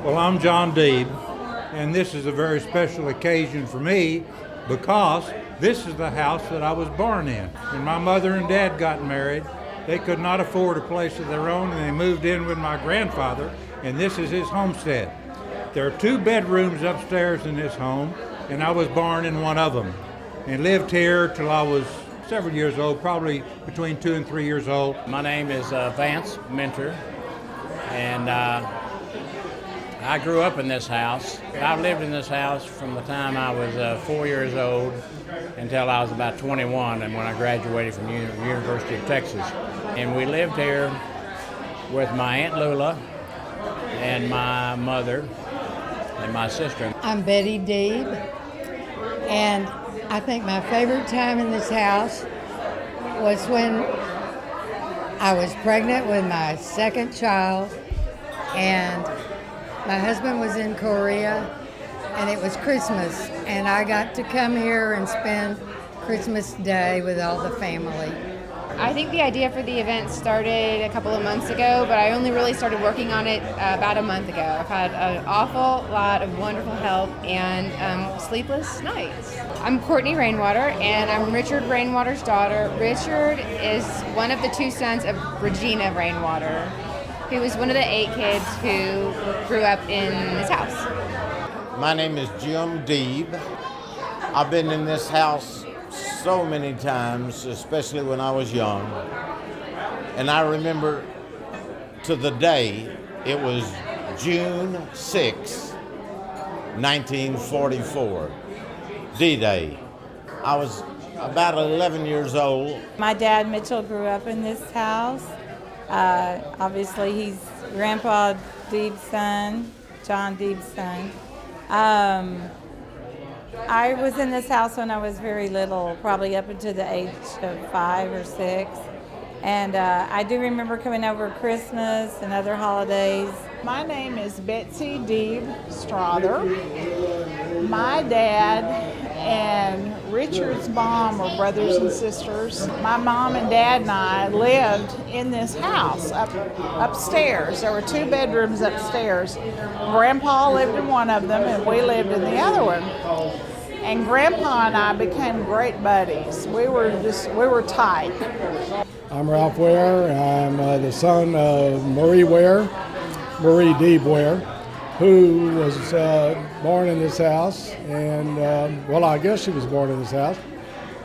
Well, I'm John Deeb, and this is a very special occasion for me because this is the house that I was born in. When my mother and dad got married, they could not afford a place of their own, and they moved in with my grandfather, and this is his homestead. There are 2 bedrooms upstairs in this home, and I was born in one of them and lived here till I was several years old, probably between 2 and 3 years old. My name is Vance Mentor, and I grew up in this house. I lived in this house from the time I was 4 years old until I was about 21, and when I graduated from University of Texas. And we lived here with my Aunt Lula and my mother and my sister. I'm Betty Deeb, and I think my favorite time in this house was when I was pregnant with my second child, and my husband was in Korea, and it was Christmas, and I got to come here and spend Christmas Day with all the family. I think the idea for the event started a couple of months ago, but I only really started working on it about a month ago. I've had an awful lot of wonderful help and sleepless nights. I'm Courtney Rainwater, and I'm Richard Rainwater's daughter. Richard is one of the 2 sons of Regina Rainwater, who was one of the 8 kids who grew up in this house. My name is Jim Deeb. I've been in this house so many times, especially when I was young. And I remember to the day, it was June 6, 1944, D-Day. I was about 11 years old. My dad, Mitchell, grew up in this house. Obviously, he's Grandpa Deeb's son, John Deeb's son. I was in this house when I was very little, probably up until the age of 5 or 6. And I do remember coming over Christmas and other holidays. My name is Betsy Deeb Strother. My dad and Richard's mom were brothers and sisters. My mom and dad and I lived in this house upstairs. There were 2 bedrooms upstairs. Grandpa lived in one of them and we lived in the other one. And Grandpa and I became great buddies. We were tight. I'm Ralph Ware. I'm the son of Marie Deeb Ware, who was born in this house, and well, I guess she was born in this house.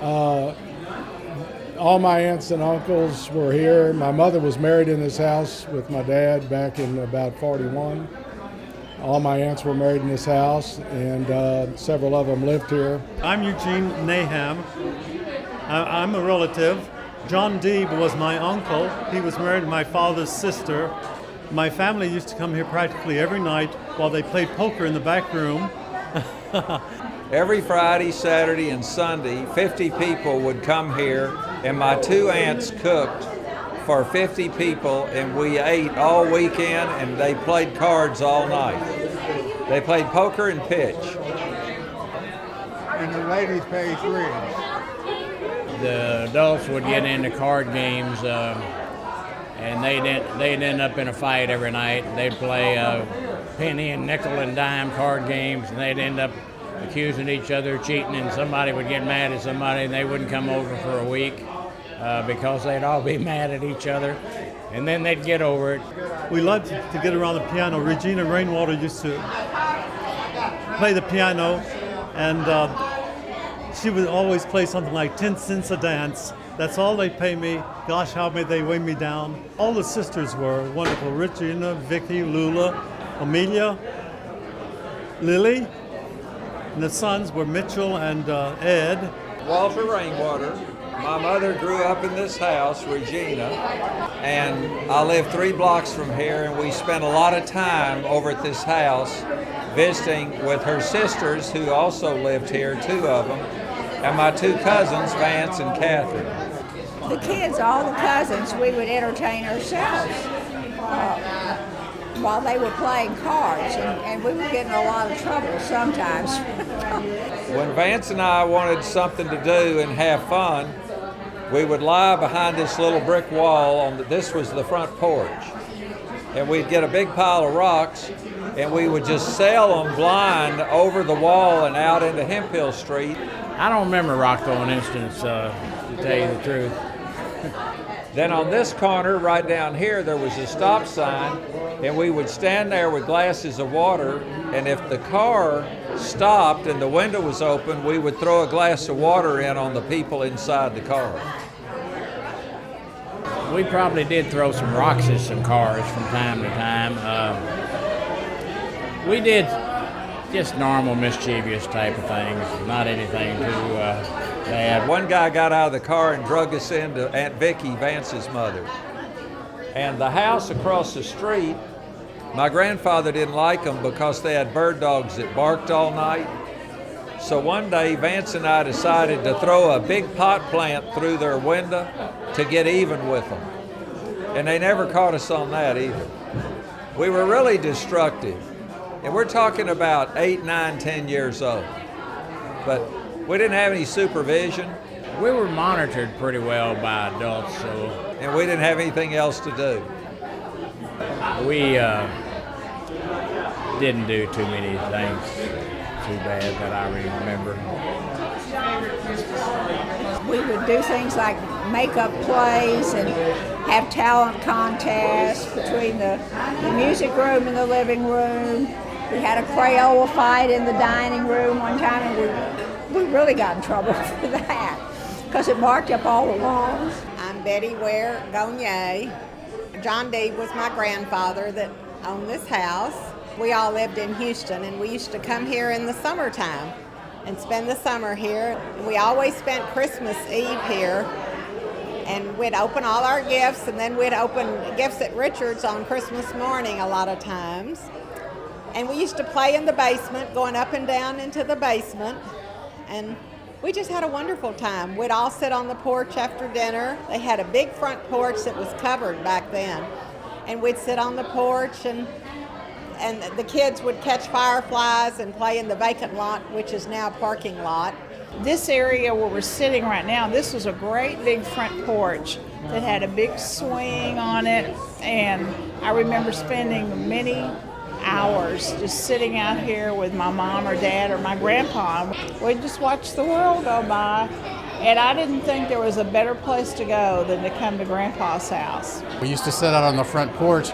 All my aunts and uncles were here. My mother was married in this house with my dad back in about 41. All my aunts were married in this house, and several of them lived here. I'm Eugene Naham. I'm a relative. John Deeb was my uncle. He was married to my father's sister. My family used to come here practically every night while they played poker in the back room. Every Friday, Saturday, and Sunday, 50 people would come here, and my 2 aunts cooked for 50 people, and we ate all weekend, and they played cards all night. They played poker and pitch. And the ladies paid bridge. The adults would get into card games, and they'd end up in a fight every night. They'd play penny and nickel and dime card games, and they'd end up accusing each other of cheating, and somebody would get mad at somebody, and they wouldn't come over for a week because they'd all be mad at each other, and then they'd get over it. We loved to get around the piano. Regina Rainwater used to play the piano, and she would always play something like 10 cents a dance. That's all they pay me. Gosh, how may they weigh me down. All the sisters were wonderful. Regina, Vicky, Lula, Amelia, Lily, and the sons were Mitchell and Ed. Walter Rainwater. My mother grew up in this house, Regina, and I live 3 blocks from here, and we spent a lot of time over at this house visiting with her sisters who also lived here, 2 of them, and my 2 cousins, Vance and Catherine. The kids, all the cousins, we would entertain ourselves while they were playing cards, and we would get in a lot of trouble sometimes. When Vance and I wanted something to do and have fun, we would lie behind this little brick wall. This was the front porch. And we'd get a big pile of rocks, and we would just sell them blind over the wall and out into Hemphill Street. I don't remember rock throwing incidents, to tell you the truth. Then on this corner, right down here, there was a stop sign, and we would stand there with glasses of water, and if the car stopped and the window was open, we would throw a glass of water in on the people inside the car. We probably did throw some rocks at some cars from time to time. We did just normal mischievous type of things, not anything too bad. One guy got out of the car and drug us into Aunt Vicky, Vance's mother. And the house across the street, my grandfather didn't like them because they had bird dogs that barked all night. So one day, Vance and I decided to throw a big pot plant through their window to get even with them. And they never caught us on that either. We were really destructive. And we're talking about 8, 9, 10 years old. But we didn't have any supervision. We were monitored pretty well by adults, so. And we didn't have anything else to do. We didn't do too many things too bad that I remember. We would do things like make-up plays and have talent contests between the music room and the living room. We had a Crayola fight in the dining room one time, and we really got in trouble for that because it marked up all the walls. I'm Betty Ware Gonier. John Deeb was my grandfather that owned this house. We all lived in Houston, and we used to come here in the summertime and spend the summer here. We always spent Christmas Eve here, and we'd open all our gifts, and then we'd open gifts at Richard's on Christmas morning a lot of times. And we used to play in the basement, going up and down into the basement, and we just had a wonderful time. We'd all sit on the porch after dinner. They had a big front porch that was covered back then, and we'd sit on the porch, and the kids would catch fireflies and play in the vacant lot, which is now a parking lot. This area where we're sitting right now, this was a great big front porch that had a big swing on it, and I remember spending many hours just sitting out here with my mom or dad or my grandpa. We'd just watch the world go by, and I didn't think there was a better place to go than to come to Grandpa's house. We used to sit out on the front porch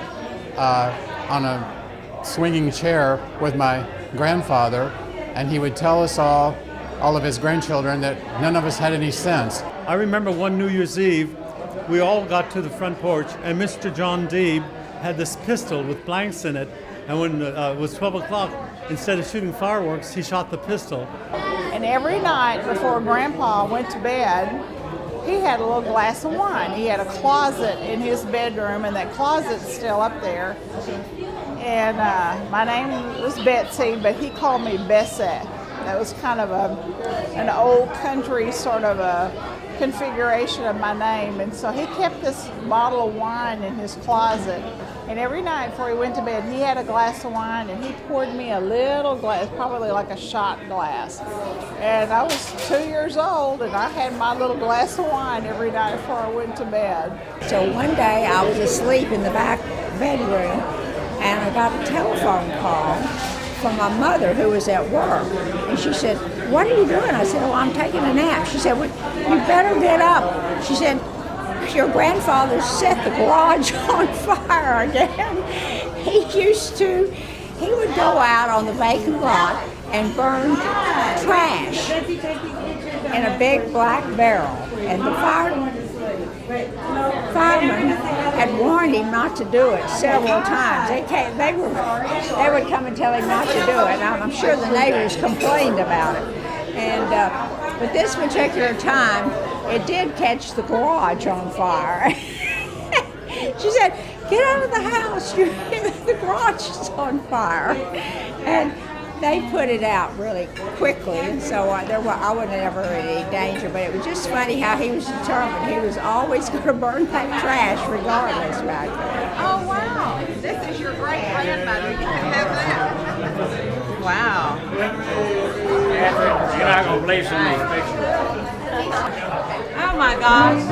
on a swinging chair with my grandfather, and he would tell us all of his grandchildren, that none of us had any sense. I remember one New Year's Eve, we all got to the front porch, and Mr. John Deeb had this pistol with blanks in it, and when it was 12 o'clock, instead of shooting fireworks, he shot the pistol. And every night before Grandpa went to bed, he had a little glass of wine. He had a closet in his bedroom, and that closet's still up there. And my name was Betsy, but he called me Bessie. That was kind of an old country sort of a configuration of my name. And so he kept this bottle of wine in his closet. And every night before he went to bed, he had a glass of wine, and he poured me a little glass, probably like a shot glass. And I was 2 years old, and I had my little glass of wine every night before I went to bed. So one day I was asleep in the back bedroom, and I got a telephone call from my mother who was at work. And she said, "What are you doing?" I said, "Oh, I'm taking a nap." She said, "Well, you better get up." She said, "Your grandfather set the garage on fire again." He would go out on the vacant lot and burn trash in a big black barrel. And the firemen had warned him not to do it several times. They would come and tell him not to do it. And I'm sure the neighbors complained about it. And but this particular time, it did catch the garage on fire. She said, "Get out of the house, the garage is on fire." And they put it out really quickly, and so I wasn't ever in any danger, but it was just funny how he was determined. He was always going to burn that trash regardless back then. Oh, wow. This is your great-grandmother. You can have that. Wow. You're not going to believe some of these pictures. Oh, my gosh.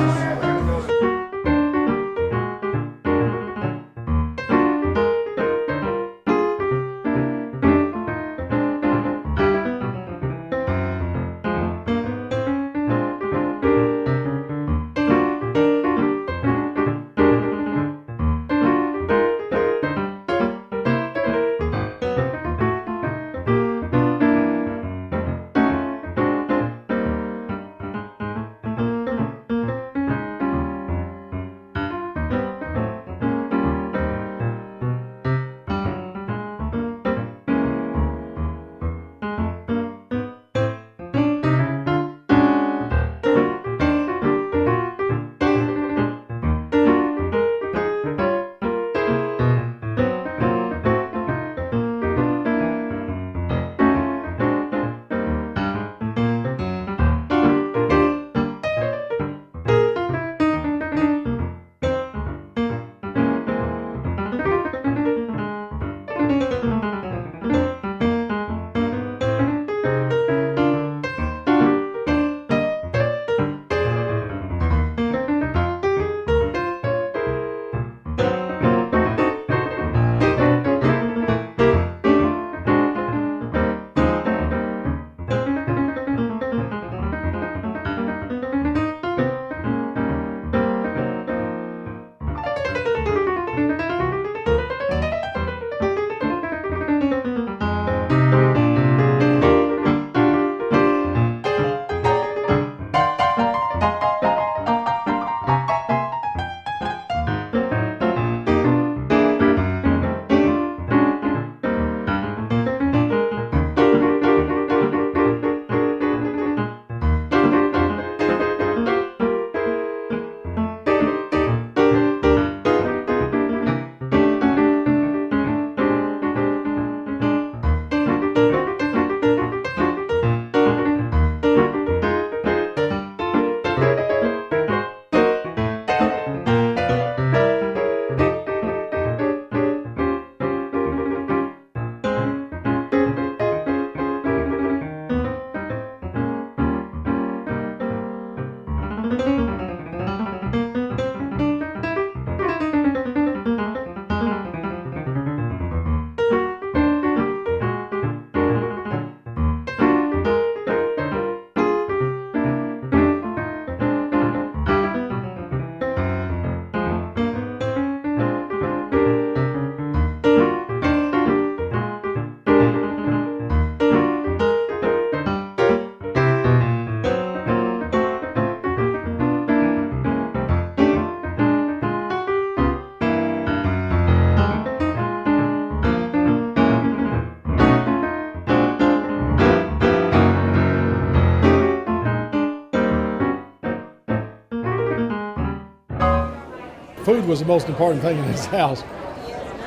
was the most important thing in this house.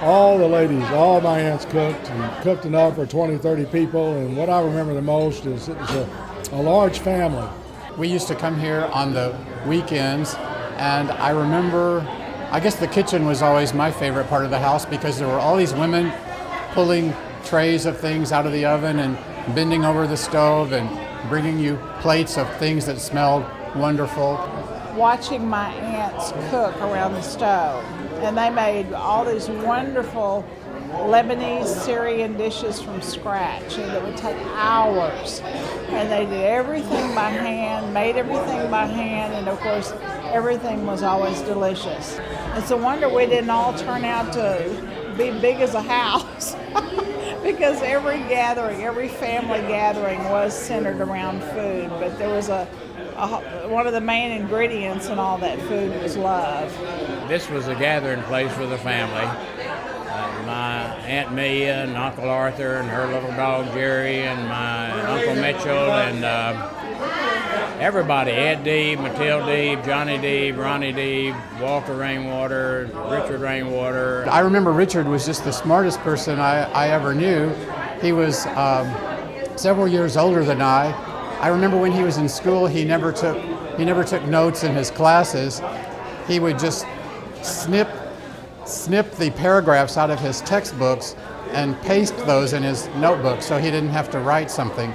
All the ladies, all my aunts cooked and cooked enough for 20, 30 people. And what I remember the most is it was a large family. We used to come here on the weekends, and I remember, I guess the kitchen was always my favorite part of the house because there were all these women pulling trays of things out of the oven and bending over the stove and bringing you plates of things that smelled wonderful. Watching my aunts cook around the stove, and they made all these wonderful Lebanese Syrian dishes from scratch, and it would take hours. And they did everything by hand, made everything by hand, and of course, everything was always delicious. It's a wonder we didn't all turn out to be big as a house. Because every gathering, every family gathering was centered around food, but there was one of the main ingredients in all that food was love. This was a gathering place for the family. My Aunt Mia and Uncle Arthur and her little dog Jerry and my Uncle Mitchell and everybody, Ed Deeb, Matilda Deeb, Johnny Deeb, Ronnie Deeb, Walter Rainwater, Richard Rainwater. I remember Richard was just the smartest person I ever knew. He was several years older than I. I remember when he was in school, he never took notes in his classes. He would just snip the paragraphs out of his textbooks and paste those in his notebook so he didn't have to write something.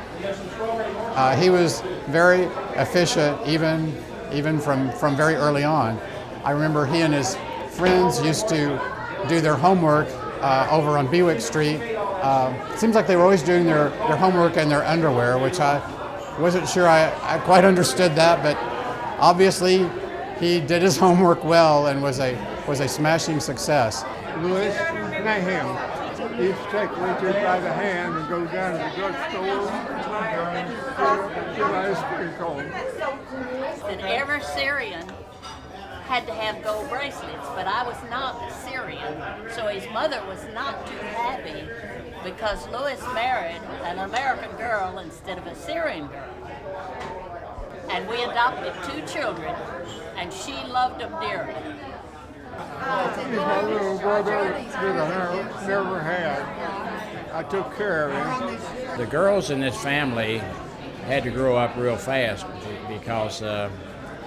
He was very efficient even from very early on. I remember he and his friends used to do their homework over on Bewick Street. Seems like they were always doing their homework in their underwear, which I wasn't sure I quite understood that, but obviously he did his homework well and was a smashing success. Louis Mayhem used to take Richard by the hand and go down to the drugstore and get ice cream cones. And every Syrian had to have gold bracelets, but I was not Syrian, so his mother was not too happy because Louis married an American girl instead of a Syrian girl. And we adopted 2 children, and she loved them dearly. He's my little brother that I never had. I took care of him. The girls in this family had to grow up real fast because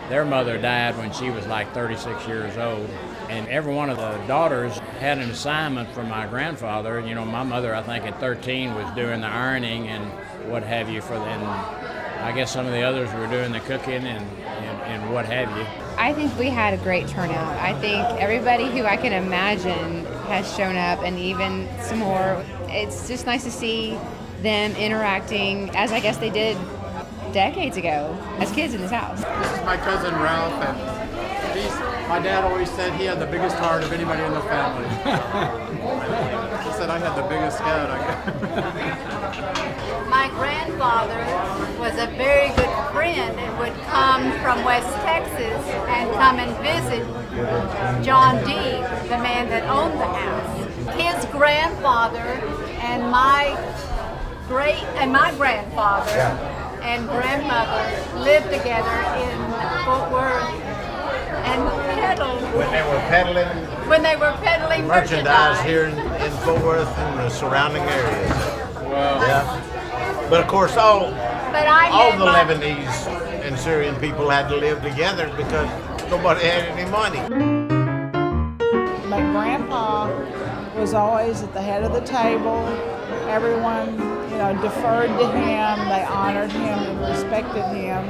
their mother died when she was like 36 years old. And every one of the daughters had an assignment from my grandfather. You know, my mother, I think at 13, was doing the ironing and what have you for them. I guess some of the others were doing the cooking and what have you. I think we had a great turnout. I think everybody who I can imagine has shown up, and even some more. It's just nice to see them interacting as I guess they did decades ago as kids in this house. This is my cousin Ralph, and my dad always said he had the biggest heart of anybody in the family. He said I had the biggest head, I guess. My grandfather was a very good friend and would come from West Texas and come and visit John Deeb, the man that owned the house. His grandfather and my grandfather and grandmother lived together in Fort Worth and peddled. When they were peddling merchandise here in Fort Worth and the surrounding areas. Wow. Yeah. But of course, all the Lebanese and Syrian people had to live together because nobody had any money. My grandpa was always at the head of the table. Everyone, deferred to him. They honored him and respected him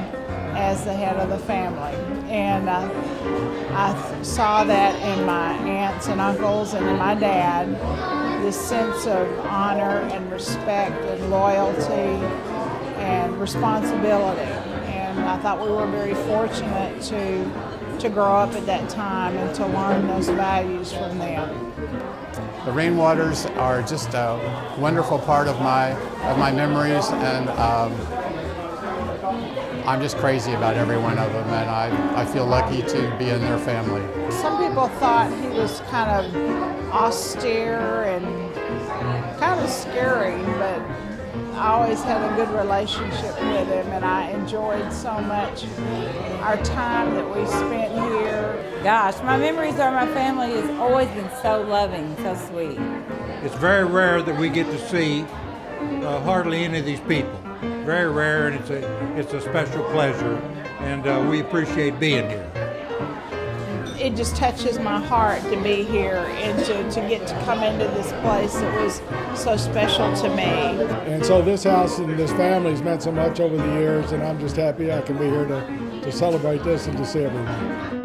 as the head of the family. And I saw that in my aunts and uncles and in my dad, this sense of honor and respect and loyalty and responsibility. And I thought we were very fortunate to grow up at that time and to learn those values from them. The Rainwaters are just a wonderful part of my memories, and I'm just crazy about every one of them, and I feel lucky to be in their family. Some people thought he was kind of austere and kind of scary, but I always had a good relationship with him, and I enjoyed so much our time that we spent here. Gosh, my memories are my family has always been so loving, so sweet. It's very rare that we get to see hardly any of these people. Very rare, and it's a special pleasure, and we appreciate being here. It just touches my heart to be here and to get to come into this place that was so special to me. And so this house and this family has meant so much over the years, and I'm just happy I can be here to celebrate this and to see everyone.